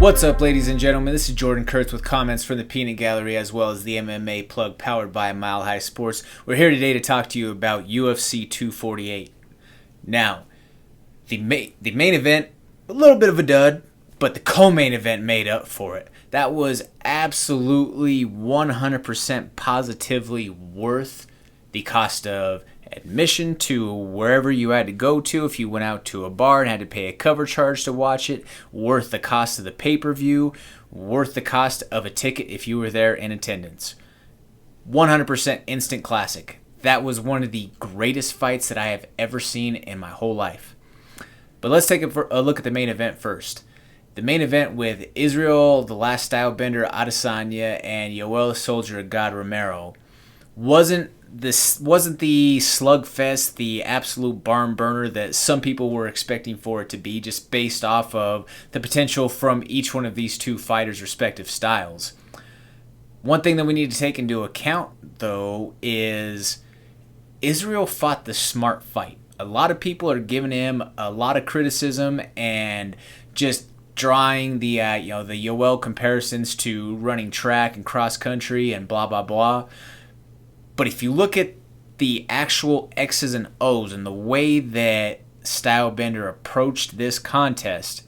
What's up, ladies and gentlemen? This is Jordan Kurtz with comments from the Peanut Gallery as well as the MMA Plug powered by Mile High Sports. We're here today to talk to you about UFC 248. Now, the main event, a little bit of a dud, but the co-main event made up for it. That was absolutely 100% positively worth the cost of admission to wherever you had to go to. If you went out to a bar and had to pay a cover charge to watch it, worth the cost of the pay-per-view, worth the cost of a ticket if you were there in attendance. 100% instant classic. That was one of the greatest fights that I have ever seen in my whole life. But let's take a look at the main event first. The main event with Israel, the Last Stylebender, Adesanya, and Yoel, the Soldier of God, Romero, wasn't the slugfest, the absolute barn burner that some people were expecting for it to be, just based off of the potential from each one of these two fighters' respective styles. One thing that we need to take into account, though, is Israel fought the smart fight. A lot of people are giving him a lot of criticism and just drawing the Yoel comparisons to running track and cross country and blah blah blah. But if you look at the actual X's and O's and the way that Stylebender approached this contest,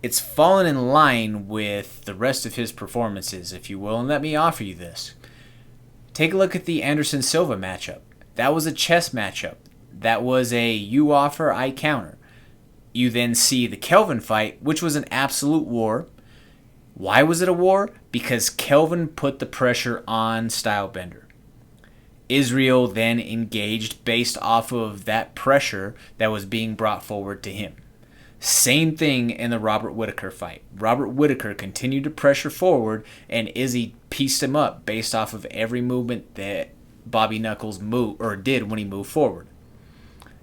it's fallen in line with the rest of his performances, if you will. And let me offer you this. Take a look at the Anderson-Silva matchup. That was a chess matchup. That was a you offer, I counter. You then see the Kelvin fight, which was an absolute war. Why was it a war? Because Kelvin put the pressure on Stylebender. Israel then engaged based off of that pressure that was being brought forward to him. Same thing in the Robert Whittaker fight. Robert Whittaker continued to pressure forward, and Izzy pieced him up based off of every movement that Bobby Knuckles did when he moved forward.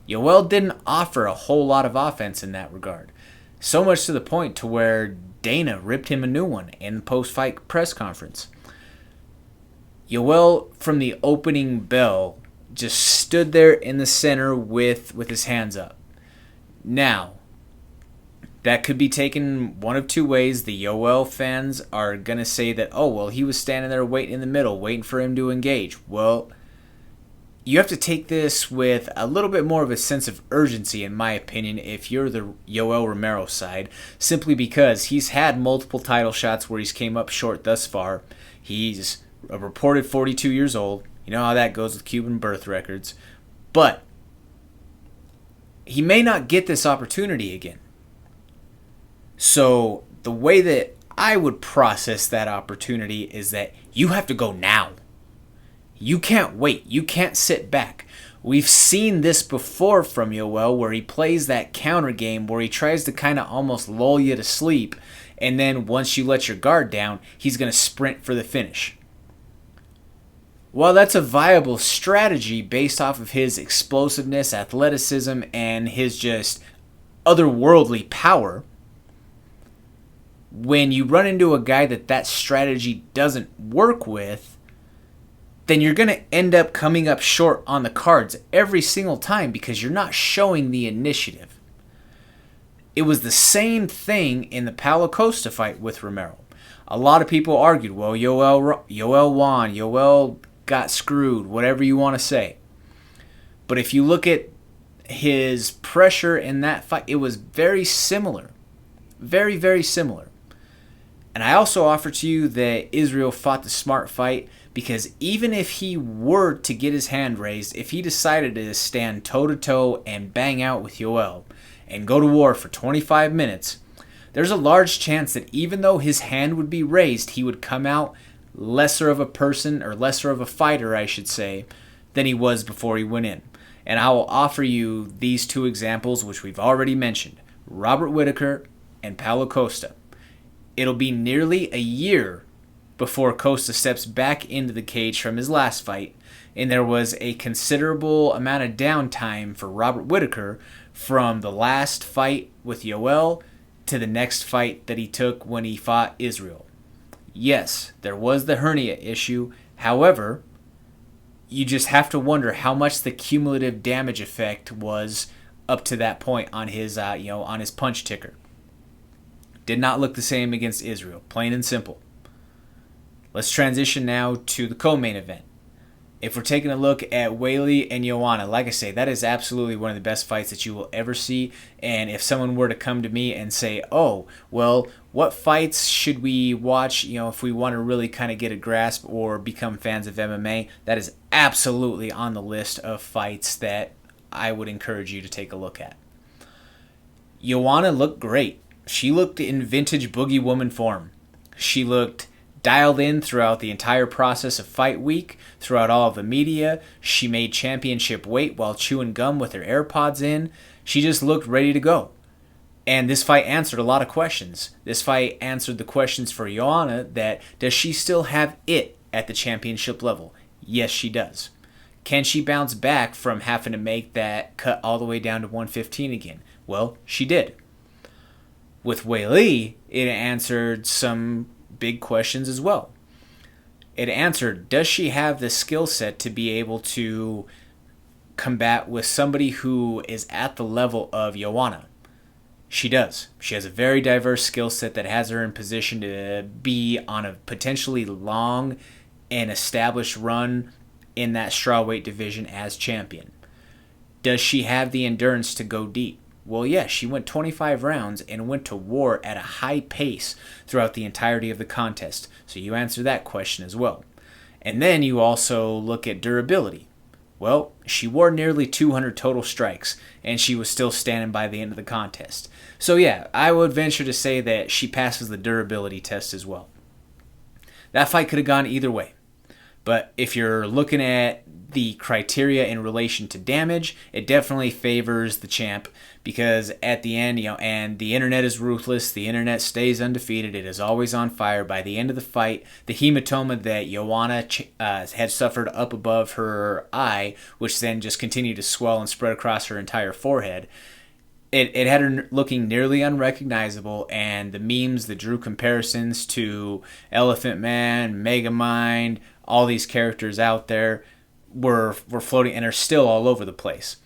Yoel didn't offer a whole lot of offense in that regard. So much to the point to where Dana ripped him a new one in the post-fight press conference. Yoel, from the opening bell, just stood there in the center with his hands up. Now, that could be taken one of two ways. The Yoel fans are going to say that, oh, well, he was standing there waiting in the middle, waiting for him to engage. Well, you have to take this with a little bit more of a sense of urgency, in my opinion, if you're the Yoel Romero side, simply because he's had multiple title shots where he's came up short thus far. He's a reported 42 years old. You know how that goes with Cuban birth records. But he may not get this opportunity again. So the way that I would process that opportunity is that you have to go now. You can't wait. You can't sit back. We've seen this before from Yoel, where he plays that counter game where he tries to kind of almost lull you to sleep, and then once you let your guard down, he's going to sprint for the finish. While that's a viable strategy based off of his explosiveness, athleticism, and his just otherworldly power, when you run into a guy that strategy doesn't work with, then you're going to end up coming up short on the cards every single time because you're not showing the initiative. It was the same thing in the Paulo Costa fight with Romero. A lot of people argued, well, Yoel won, Yoel got screwed, whatever you want to say. But if you look at his pressure in that fight, it was very similar. Very, very similar. And I also offer to you that Israel fought the smart fight because even if he were to get his hand raised, if he decided to stand toe-to-toe and bang out with Yoel and go to war for 25 minutes, there's a large chance that even though his hand would be raised, he would come out lesser of a person, or lesser of a fighter, I should say, than he was before he went in. And I will offer you these two examples, which we've already mentioned, Robert Whittaker and Paulo Costa. It'll be nearly a year before Costa steps back into the cage from his last fight, and there was a considerable amount of downtime for Robert Whittaker from the last fight with Yoel to the next fight that he took when he fought Israel. Yes, there was the hernia issue. However, you just have to wonder how much the cumulative damage effect was up to that point on his, on his punch ticker. Did not look the same against Israel, plain and simple. Let's transition now to the co-main event. If we're taking a look at Weili and Joanna, like I say, that is absolutely one of the best fights that you will ever see. And if someone were to come to me and say, oh, well, what fights should we watch, if we want to really kind of get a grasp or become fans of MMA, that is absolutely on the list of fights that I would encourage you to take a look at. Joanna looked great. She looked in vintage Boogie Woman form. She looked dialed in throughout the entire process of fight week, throughout all of the media. She made championship weight while chewing gum with her AirPods in. She just looked ready to go. And this fight answered a lot of questions. This fight answered the questions for Joanna that, does she still have it at the championship level? Yes, she does. Can she bounce back from having to make that cut all the way down to 115 again? Well, she did. With Weili, it answered some big questions as well. It answered, does she have the skill set to be able to combat with somebody who is at the level of Joanna? She does. She has a very diverse skill set that has her in position to be on a potentially long and established run in that strawweight division as champion. Does she have the endurance to go deep? Well, yes, she went 25 rounds and went to war at a high pace throughout the entirety of the contest. So you answer that question as well. And then you also look at durability. Well, she wore nearly 200 total strikes, and she was still standing by the end of the contest. So yeah, I would venture to say that she passes the durability test as well. That fight could have gone either way. But if you're looking at the criteria in relation to damage, it definitely favors the champ, because at the end, and the internet is ruthless, the internet stays undefeated, it is always on fire. By the end of the fight, the hematoma that Joanna had suffered up above her eye, which then just continued to swell and spread across her entire forehead, it had her looking nearly unrecognizable, and the memes that drew comparisons to Elephant Man, Megamind, all these characters out there were floating and are still all over the place.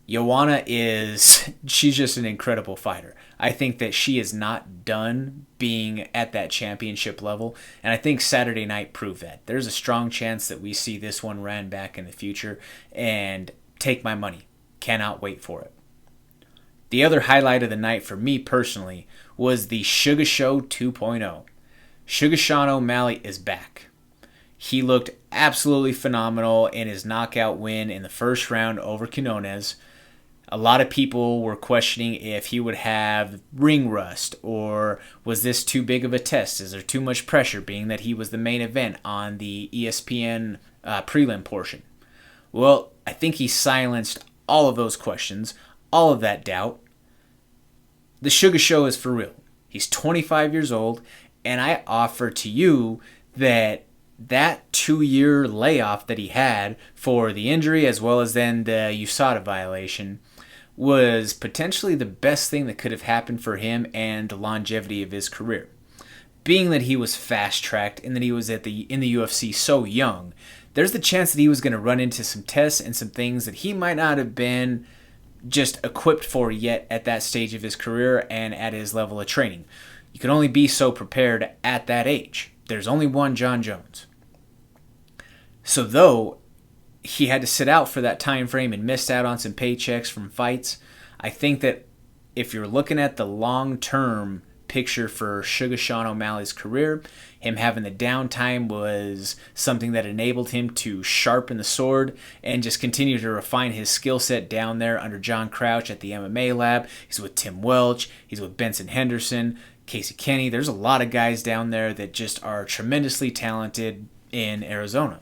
Joanna she's just an incredible fighter. I think that she is not done being at that championship level, and I think Saturday night proved that. There's a strong chance that we see this one ran back in the future, and take my money. Cannot wait for it. The other highlight of the night for me personally was the Sugar Show 2.0. Sugar Sean O'Malley is back. He looked absolutely phenomenal in his knockout win in the first round over Quinones. A lot of people were questioning if he would have ring rust, or was this too big of a test? Is there too much pressure, being that he was the main event on the ESPN prelim portion? Well, I think he silenced all of those questions, all of that doubt. The Sugar Show is for real. He's 25 years old, and I offer to you that 2-year layoff that he had for the injury, as well as then the USADA violation, was potentially the best thing that could have happened for him and the longevity of his career. Being that he was fast-tracked and that he was in the UFC so young, there's the chance that he was going to run into some tests and some things that he might not have been just equipped for yet at that stage of his career and at his level of training. You can only be so prepared at that age. There's only one John Jones. So though he had to sit out for that time frame and missed out on some paychecks from fights, I think that if you're looking at the long-term picture for Sugar Sean O'Malley's career, him having the downtime was something that enabled him to sharpen the sword and just continue to refine his skill set down there under John Crouch at the MMA lab. He's with Tim Welch. He's with Benson Henderson, Casey Kenny. There's a lot of guys down there that just are tremendously talented in Arizona.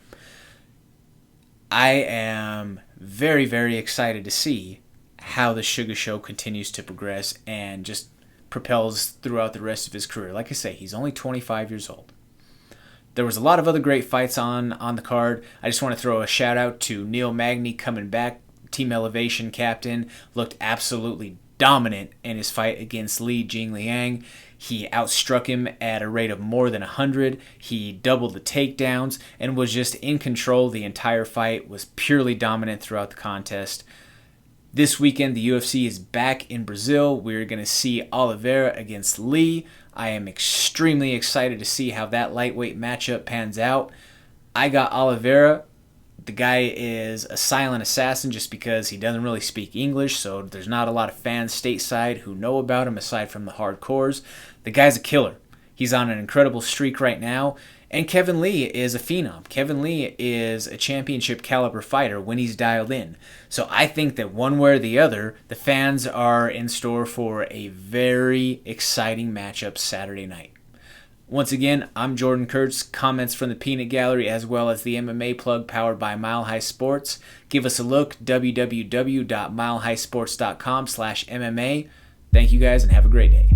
I am very, very excited to see how the Sugar Show continues to progress and just propels throughout the rest of his career. Like I say, he's only 25 years old. There was a lot of other great fights on the card. I just want to throw a shout out to Neil Magny coming back. Team Elevation captain, looked absolutely dominant in his fight against Li Jingliang. He outstruck him at a rate of more than 100. He doubled the takedowns and was just in control the entire fight, was purely dominant throughout the contest. This weekend, the UFC is back in Brazil. We're going to see Oliveira against Lee. I am extremely excited to see how that lightweight matchup pans out. I got Oliveira. The guy is a silent assassin just because he doesn't really speak English, so there's not a lot of fans stateside who know about him aside from the hardcores. The guy's a killer. He's on an incredible streak right now. And Kevin Lee is a phenom. Kevin Lee is a championship caliber fighter when he's dialed in. So I think that one way or the other, the fans are in store for a very exciting matchup Saturday night. Once again, I'm Jordan Kurtz. Comments from the Peanut Gallery as well as the MMA plug powered by Mile High Sports. Give us a look, www.milehighsports.com/MMA. Thank you guys and have a great day.